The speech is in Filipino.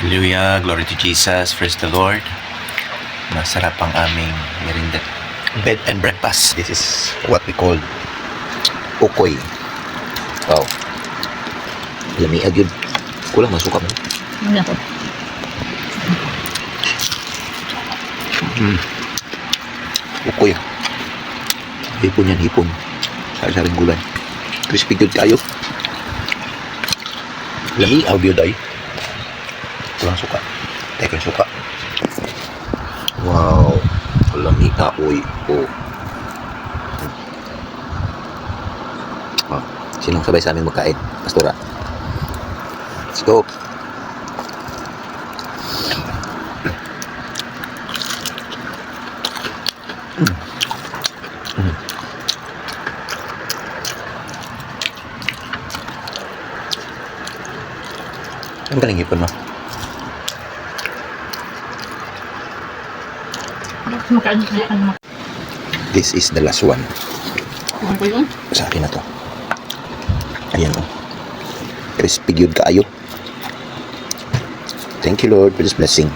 Hallelujah, glory to Jesus, praise the Lord. Masarap ang aming merinda. Bed and breakfast. This is what we call ukoy. Wow. Lamiag yun. Kulang masuka mo. Wala po. Ukoy. Hipon yan, hipon. Sari-saring gulay. Crispy good kayo. Lamiag yun ay. Kulang suka. Teka yung suka. Wow. Lami na uy. Oh. Oh. Sinong sabay sa amin magkain? Pastora. Let's go. Ang galing ipon mo. This is the last one. Ano po yun? Sa akin na to. Ayan o. Crispy good kaayo. Thank you Lord for this blessing.